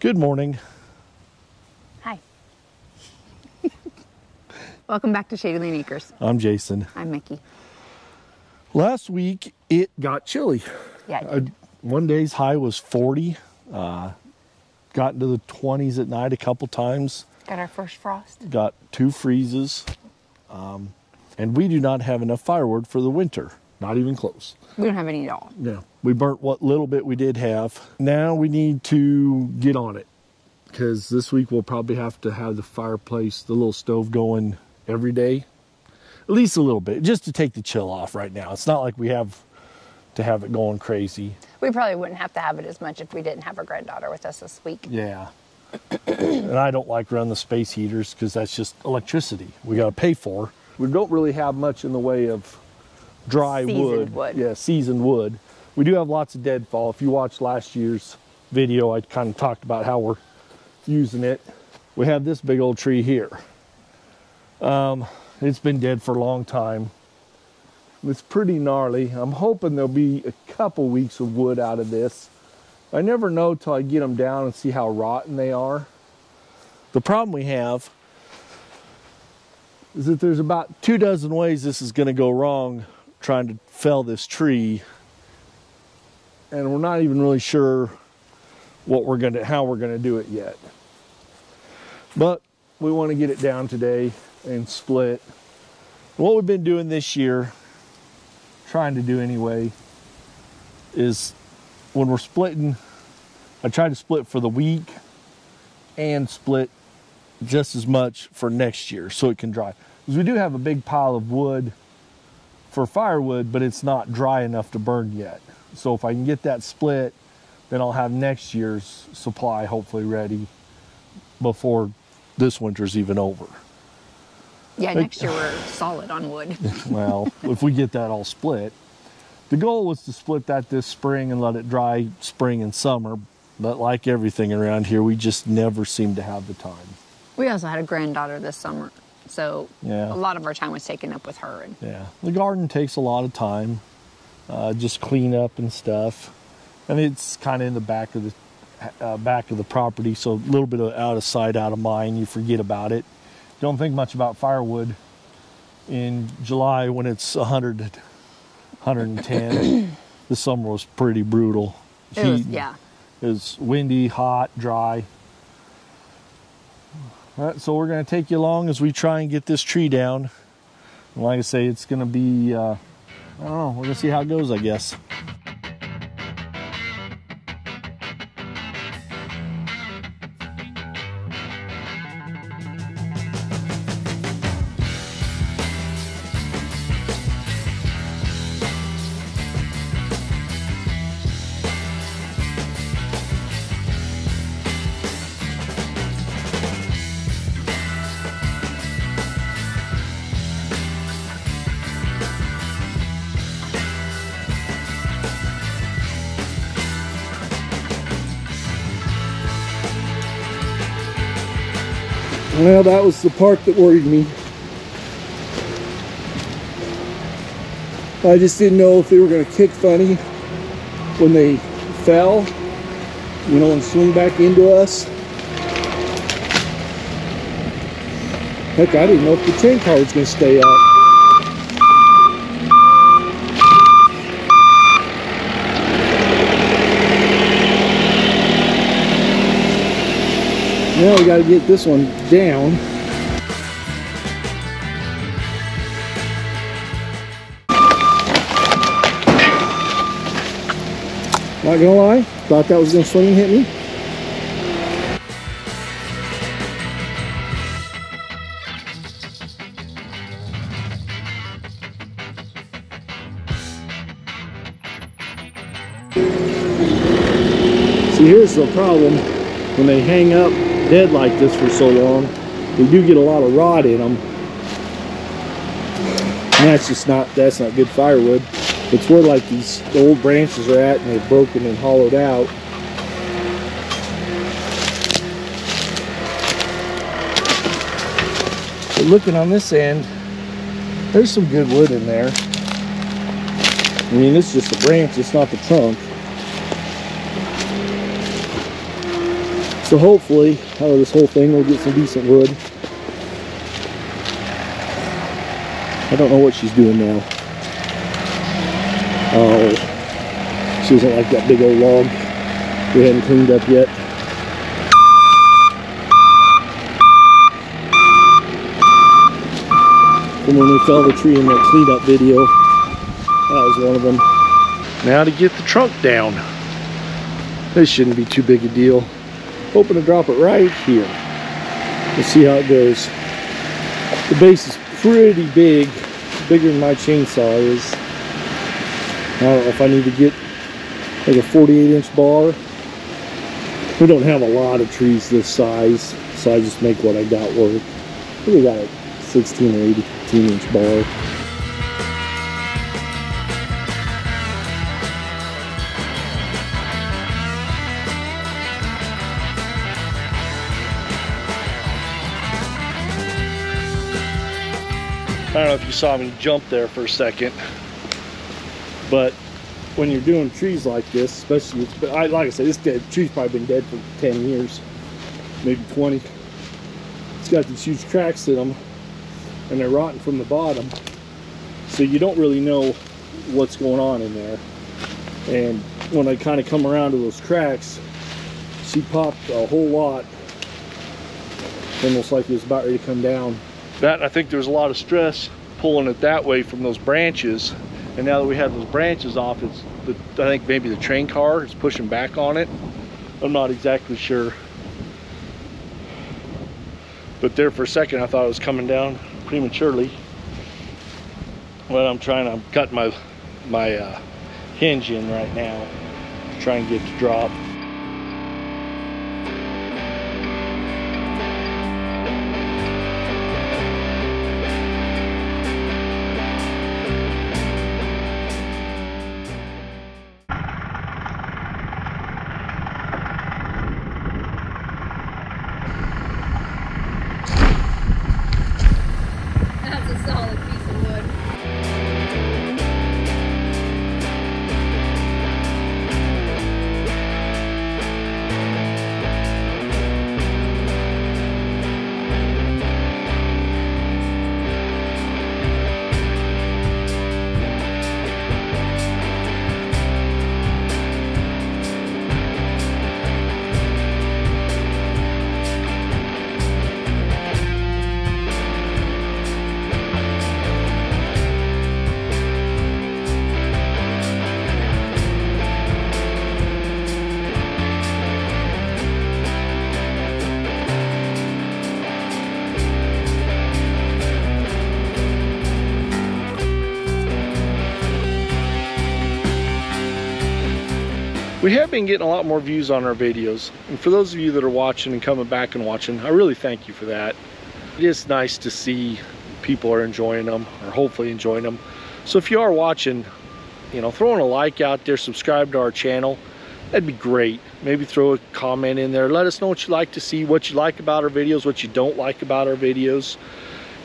Good morning. Hi. Welcome back to Shady Lane Acres. I'm Jason. I'm Mickey. Last week it got chilly. Yeah, it did. One day's high was 40. Got into the 20s at night a couple times. Got our first frost. Got 2 freezes. And we do not have enough firewood for the winter. Not even close. We don't have any at all. Yeah. We burnt what little bit we did have. Now we need to get on it, because this week we'll probably have to have the fireplace, the little stove going every day. At least a little bit, just to take the chill off right now. It's not like we have to have it going crazy. We probably wouldn't have to have it as much if we didn't have our granddaughter with us this week. Yeah. And I don't like running the space heaters because that's just electricity we got to pay for. We don't really have much in the way of dry Seasoned wood. Yeah, seasoned wood. We do have lots of deadfall. If you watched last year's video, I kind of talked about how we're using it. We have this big old tree here. It's been dead for a long time. It's pretty gnarly. I'm hoping there'll be a couple weeks of wood out of this. I never know till I get them down and see how rotten they are. The problem we have is that there's about 2 dozen ways this is going to go wrong trying to fell this tree, and we're not even really sure how we're going to do it yet. But we want to get it down today and split. What we've been doing this year, trying to do anyway, is when we're splitting, I try to split for the week and split just as much for next year so it can dry. Because we do have a big pile of wood for firewood, but it's not dry enough to burn yet. So if I can get that split, then I'll have next year's supply hopefully ready before this winter's even over. Yeah, next year we're solid on wood. Well, if we get that all split. The goal was to split that this spring and let it dry spring and summer. But like everything around here, we just never seem to have the time. We also had a granddaughter this summer, so yeah, a lot of our time was taken up with her. Yeah, the garden takes a lot of time, just clean up and stuff. And it's kind of in the back of the property, so a little bit of out of sight, out of mind. You forget about it. Don't think much about firewood in July when it's 100, 110. This summer was pretty brutal. It was windy, hot, dry. All right, so we're going to take you along as we try and get this tree down. And like I say, it's going to be, I don't know, we're going to see how it goes, I guess. Well, that was the part that worried me. I just didn't know if they were going to kick funny when they fell, you know, and swing back into us. Heck, I didn't know if the chain car was going to stay up. Now we got to get this one down. Not gonna lie, thought that was gonna swing and hit me. See, here's the problem. When they hang up dead like this for so long, they do get a lot of rot in them. And that's not good firewood. It's where like these old branches are at and they're broken and hollowed out. But looking on this end, there's some good wood in there. I mean, it's just a branch, it's not the trunk. So hopefully out of this whole thing we'll get some decent wood. I don't know what she's doing now. Oh, she doesn't like that big old log we hadn't cleaned up yet. From when we fell the tree in that cleanup video, that was one of them. Now to get the trunk down. This shouldn't be too big a deal. Hoping to drop it right here. Let's see how it goes. The base is pretty big, bigger than my chainsaw is. I don't know if I need to get like a 48-inch bar. We don't have a lot of trees this size, so I just make what I got work. I think we got a 16 or 18-inch bar. I don't know if you saw me jump there for a second, but when you're doing trees like this, especially, like I said, this tree's probably been dead for 10 years, maybe 20. It's got these huge cracks in them, and they're rotting from the bottom, so you don't really know what's going on in there. And when I kind of come around to those cracks, she popped a whole lot, almost like it was about ready to come down. That, I think there's a lot of stress pulling it that way from those branches, and now that we have those branches off, it's I think maybe the train car is pushing back on it. I'm not exactly sure, but there for a second I thought it was coming down prematurely. But I'm cut my hinge in right now to try and get it to drop. We have been getting a lot more views on our videos, and for those of you that are watching and coming back and watching, I really thank you for that. It is nice to see people are enjoying them, or hopefully enjoying them. So if you are watching, you know, throwing a like out there, subscribe to our channel, that'd be great. Maybe throw a comment in there. Let us know what you like to see, what you like about our videos, what you don't like about our videos.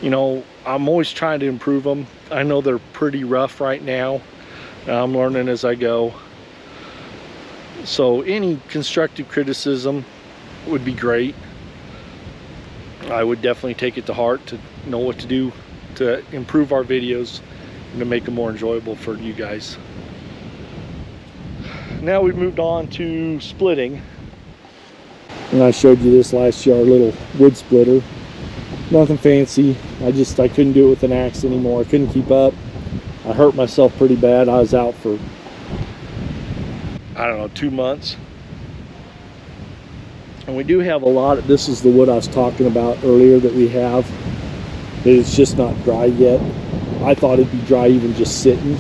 You know, I'm always trying to improve them. I know they're pretty rough right now. I'm learning as I go. So any constructive criticism would be great. I would definitely take it to heart to know what to do to improve our videos and to make them more enjoyable for you guys. Now we've moved on to splitting. And I showed you this last year, our little wood splitter. Nothing fancy. I couldn't do it with an axe anymore. I couldn't keep up. I hurt myself pretty bad. I was out for, I don't know, 2 months. And we do have a lot of, this is the wood I was talking about earlier that we have. It's just not dry yet. I thought it'd be dry even just sitting.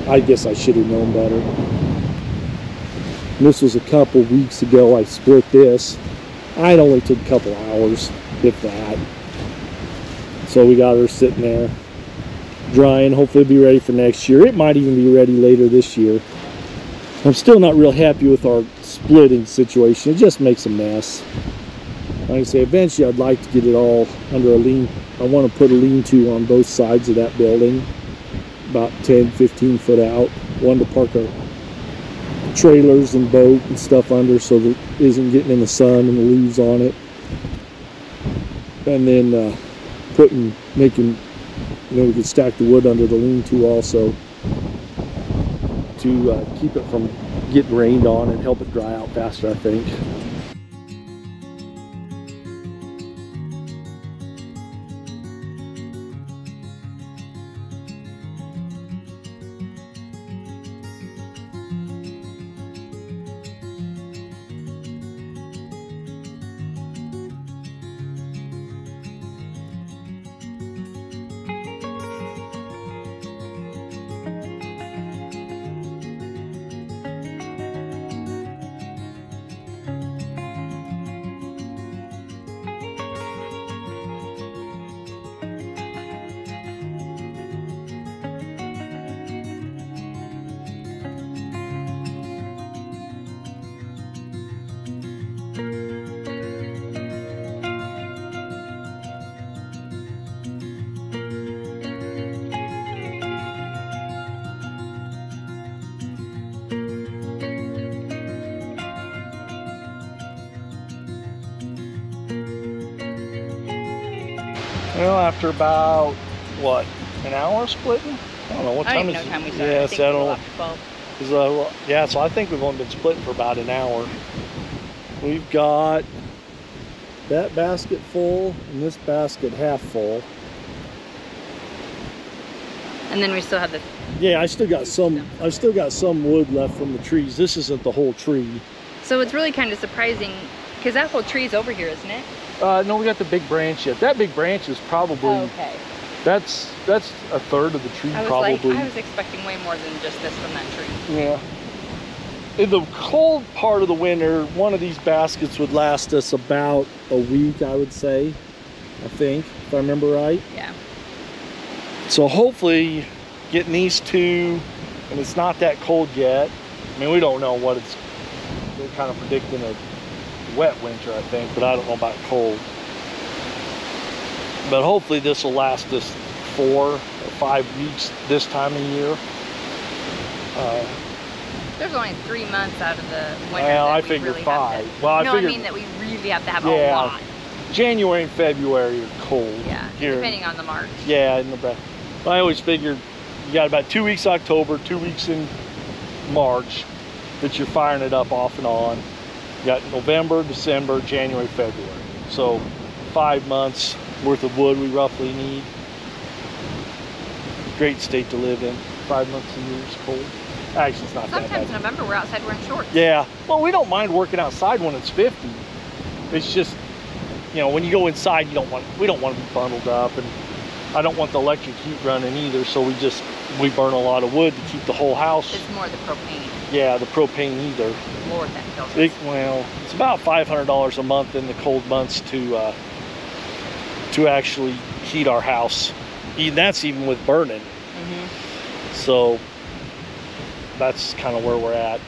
I guess I should have known better. And this was a couple weeks ago I split this. It only took a couple hours, if that. So we got her sitting there drying. Hopefully it'll be ready for next year. It might even be ready later this year. I'm still not real happy with our splitting situation. It just makes a mess. Like I say, eventually I'd like to get it all under a lean. I want to put a lean-to on both sides of that building, about 10-15 foot out. One to park trailers and boat and stuff under so that it isn't getting in the sun and the leaves on it. And then making, we could stack the wood under the lean-to also to keep it from getting rained on and help it dry out faster, I think. Well, after about, what, an hour splitting? I don't know, what time is it? I don't even know time we started. Yeah, I think so I don't know. know. Yeah, so I think we've only been splitting for about an hour. We've got that basket full and this basket half full. And then we still have the... Yeah, I've still got some wood left from the trees. This isn't the whole tree. So it's really kind of surprising, because that whole tree is over here, isn't it? No, we got the big branch yet. That big branch is probably... Oh, okay. That's a third of the tree, probably. I was expecting way more than just this from that tree. Yeah. In the cold part of the winter, one of these baskets would last us about a week, I would say. I think, if I remember right. Yeah. So hopefully, getting these two, and it's not that cold yet. I mean, we don't know what it's... They're kind of predicting a wet winter, I think, but I don't know about cold. But hopefully this will last us 4 or 5 weeks this time of year. There's only 3 months out of the winter. Well, that I we figure really 5. Have to, well, I mean that we really have to have a lot. January and February are cold. Yeah, here. Depending on the March. Yeah, in Nebraska. I always figured you got about 2 weeks October, 2 weeks in March that you're firing it up off and on. You got November, December, January, February. So 5 months worth of wood we roughly need. Great state to live in. 5 months a year is cold. Actually, it's not that bad. Sometimes in November we're outside wearing shorts. Yeah. Well, we don't mind working outside when it's 50. It's just, when you go inside, we don't want to be bundled up, and I don't want the electric heat running either. So we burn a lot of wood to keep the whole house. It's more the propane. Yeah, the propane either. Lord, that kills us. Well, it's about $500 a month in the cold months to actually heat our house. That's even with burning. So that's kind of where we're at.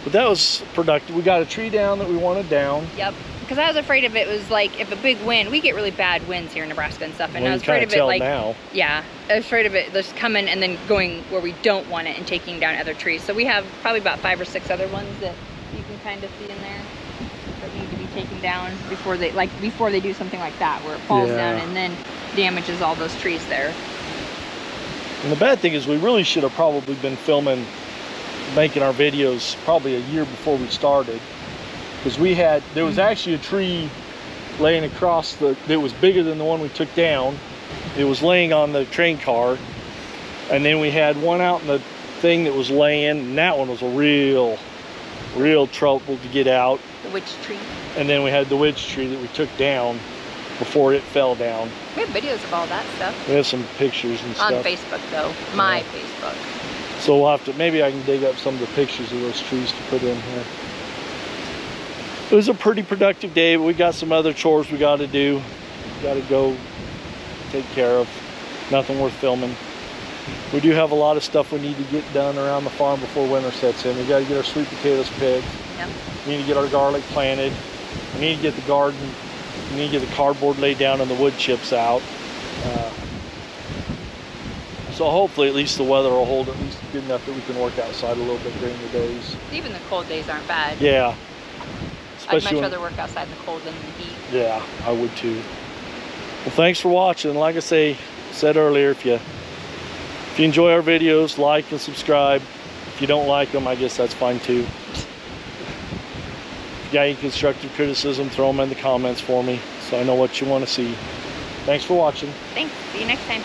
But that was productive. We got a tree down that we wanted down. Yep. Because I was afraid of it was like if a big wind, we get really bad winds here in Nebraska and stuff, and well, I was afraid of it like now. Yeah, I was afraid of it just coming and then going where we don't want it and taking down other trees. So we have probably about 5 or 6 other ones that you can kind of see in there that need to be taken down before they do something like that where it falls down and then damages all those trees there. And the bad thing is we really should have probably been making our videos probably a year before we started, because there was actually a tree laying across that was bigger than the one we took down. It was laying on the train car, and then we had one out in the thing that was laying, and that one was a real trouble to get out. The witch tree. And then we had the witch tree that we took down before it fell down. We have videos of all that stuff. We have some pictures and stuff. On Facebook though, my Facebook. So we'll have to, maybe I can dig up some of the pictures of those trees to put in here. It was a pretty productive day, but we got some other chores we got to do. Got to go take care of. Nothing worth filming. We do have a lot of stuff we need to get done around the farm before winter sets in. We got to get our sweet potatoes picked. Yep. We need to get our garlic planted. We need to get the garden. We need to get the cardboard laid down and the wood chips out. So hopefully at least the weather will hold at least good enough that we can work outside a little bit during the days. Even the cold days aren't bad. Yeah. I'd much rather work outside in the cold than in the heat. Yeah, I would too. Well, thanks for watching. Like I said earlier, if you enjoy our videos, like and subscribe. If you don't like them, I guess that's fine too. If you got any constructive criticism, throw them in the comments for me so I know what you want to see. Thanks for watching. Thanks. See you next time.